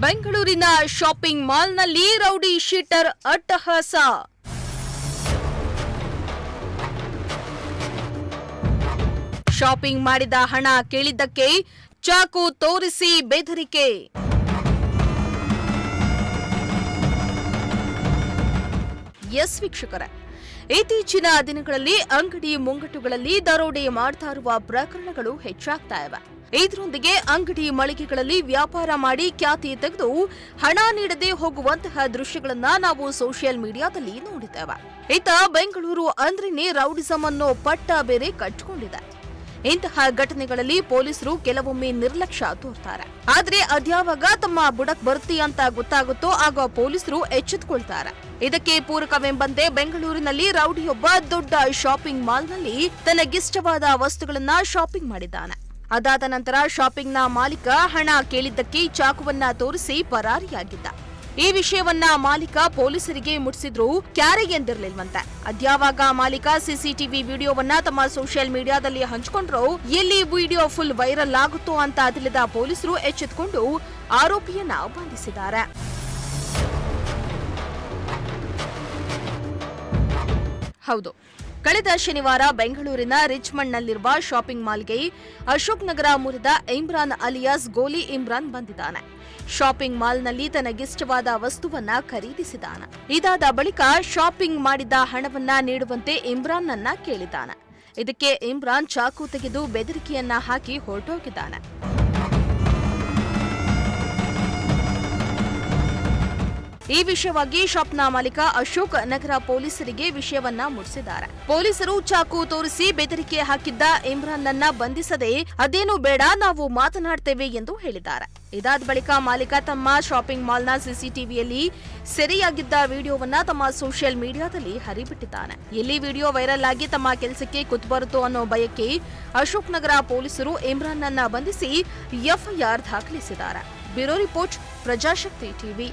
ಬೆಂಗಳೂರಿನ shopping ಮಾಲ್ನಲ್ಲಿ rowdy sheeter ಅಟ್ಟಹಾಸ. Shopping ಮಾಡಿದ ಹಣ ಕೇಳಿದ್ದಕ್ಕೆ ಚಾಕು ತೋರಿಸಿ ಬೆದರಿಕೆ. ಎಸ್ ವೀಕ್ಷಕರೇ, ಇತ್ತೀಚಿನ ದಿನಗಳಲ್ಲಿ ಅಂಗಡಿ ಮುಂಗಟ್ಟುಗಳಲ್ಲಿ ದರೋಡೆ ಮಾಡ್ತಾ ಇರುವ ಪ್ರಕರಣಗಳು ಹೆಚ್ಚಾಗ್ತಾ ಇವೆ. ಇದರೊಂದಿಗೆ ಅಂಗಡಿ ಮಳಿಗೆಗಳಲ್ಲಿ ವ್ಯಾಪಾರ ಮಾಡಿ ಖ್ಯಾತಿ ತೆಗೆದು ಹಣ ನೀಡದೆ ಹೋಗುವಂತಹ ದೃಶ್ಯಗಳನ್ನ ನಾವು ಸೋಷಿಯಲ್ ಮೀಡಿಯಾದಲ್ಲಿ ನೋಡಿದ್ದೇವೆ. ಇತ್ತ ಬೆಂಗಳೂರು ಅಂದ್ರೇನೆ ರೌಡಿಸಂ ಅನ್ನೋ ಪಟ್ಟ ಬೇರೆ ಕಟ್ಟಿಕೊಂಡಿದೆ. ಇಂತಹ ಘಟನೆಗಳಲ್ಲಿ ಪೊಲೀಸರು ಕೆಲವೊಮ್ಮೆ ನಿರ್ಲಕ್ಷ್ಯ ತೋರ್ತಾರೆ. ಆದ್ರೆ ಅದ್ಯಾವಾಗ ತಮ್ಮ ಬುಡಕ್ ಬರುತ್ತೆ ಅಂತ ಗೊತ್ತಾಗುತ್ತೋ ಆಗ ಪೊಲೀಸರು ಎಚ್ಚೆತ್ತುಕೊಳ್ತಾರೆ. ಇದಕ್ಕೆ ಪೂರಕವೆಂಬಂತೆ ಬೆಂಗಳೂರಿನಲ್ಲಿ ರೌಡಿಯೊಬ್ಬ ದೊಡ್ಡ ಶಾಪಿಂಗ್ ಮಾಲ್ನಲ್ಲಿ ತನಗಿಷ್ಟವಾದ ವಸ್ತುಗಳನ್ನ ಶಾಪಿಂಗ್ ಮಾಡಿದ್ದಾನೆ. ಅದಾದ ನಂತರ ಶಾಪಿಂಗ್ನ ಮಾಲೀಕ ಹಣ ಕೇಳಿದ್ದಕ್ಕೆ ಚಾಕುವನ್ನ ತೋರಿಸಿ ಪರಾರಿಯಾಗಿದ್ದ. ಈ ವಿಷಯವನ್ನ ಮಾಲೀಕ ಪೊಲೀಸರಿಗೆ ಮುಟ್ಟಿಸಿದ್ರು ಕ್ಯಾರೆ ಎಂದಿರಲಿಲ್ವಂತೆ. ಅದ್ಯಾವಾಗ ಮಾಲೀಕ ಸಿಸಿಟಿವಿ ವಿಡಿಯೋವನ್ನ ತಮ್ಮ ಸೋಷಿಯಲ್ ಮೀಡಿಯಾದಲ್ಲಿ ಹಂಚಿಕೊಂಡ್ರು. ಎಲ್ಲಿ ವಿಡಿಯೋ ಫುಲ್ ವೈರಲ್ ಆಗುತ್ತೋ ಅಂತ ತಿಳಿದ ಪೊಲೀಸರು ಎಚ್ಚೆತ್ತುಕೊಂಡು ಆರೋಪಿಯನ್ನ ಬಂಧಿಸಿದ್ದಾರೆ. ಹೌದು, ಕಳೆದ ಶನಿವಾರ ಬೆಂಗಳೂರಿನ ರಿಚ್ಮಂಡ್ನಲ್ಲಿರುವ ಶಾಪಿಂಗ್ ಮಾಲ್ಗೆ ಅಶೋಕ್ ನಗರ ಮೂಲದ ಇಮ್ರಾನ್ ಅಲಿಯಾಸ್ ಗೋಲಿ ಇಮ್ರಾನ್ ಬಂದಿದ್ದಾನೆ. ಶಾಪಿಂಗ್ ಮಾಲ್ನಲ್ಲಿ ತನಗಿಷ್ಟವಾದ ವಸ್ತುವನ್ನ ಖರೀದಿಸಿದಾನೆ. ಇದಾದ ಬಳಿಕ ಶಾಪಿಂಗ್ ಮಾಡಿದ ಹಣವನ್ನ ನೀಡುವಂತೆ ಇಮ್ರಾನ್ನನ್ನ ಕೇಳಿದ್ದಾನೆ. ಇದಕ್ಕೆ ಇಮ್ರಾನ್ ಚಾಕು ತೆಗೆದು ಬೆದರಿಕೆಯನ್ನ ಹಾಕಿ ಹೊರಟೋಗಿದ್ದಾನೆ. ಈ ವಿಷಯವಾಗಿ ಶಾಪ್ನ ಮಾಲೀಕ ಅಶೋಕ್ ನಗರ ಪೊಲೀಸರಿಗೆ ವಿಷಯವನ್ನ ಮುಟ್ಟಿಸಿದ್ದಾರೆ. ಪೊಲೀಸರು ಚಾಕು ತೋರಿಸಿ ಬೆದರಿಕೆ ಹಾಕಿದ್ದ ಇಮ್ರಾನ್ನನ್ನ ಬಂಧಿಸದೆ ಅದೇನು ಬೇಡ, ನಾವು ಮಾತನಾಡ್ತೇವೆ ಎಂದು ಹೇಳಿದ್ದಾರೆ. ಇದಾದ ಬಳಿಕ ಮಾಲೀಕ ತಮ್ಮ ಶಾಪಿಂಗ್ ಮಾಲ್ನ ಸಿಸಿಟಿವಿಯಲ್ಲಿ ಸೆರೆಯಾಗಿದ್ದ ವಿಡಿಯೋವನ್ನ ತಮ್ಮ ಸೋಷಿಯಲ್ ಮೀಡಿಯಾದಲ್ಲಿ ಹರಿಬಿಟ್ಟಿದ್ದಾನೆ. ಎಲ್ಲಿ ವಿಡಿಯೋ ವೈರಲ್ ಆಗಿ ತಮ್ಮ ಕೆಲಸಕ್ಕೆ ಕುತ್ತು ಬರುತ್ತೋ ಅನ್ನೋ ಭಯಕ್ಕೆ ಅಶೋಕ್ ನಗರ ಪೊಲೀಸರು ಇಮ್ರಾನ್ನನ್ನ ಬಂಧಿಸಿ ಎಫ್ಐಆರ್ ದಾಖಲಿಸಿದ್ದಾರೆ. Bureau report, Prajashakti TV.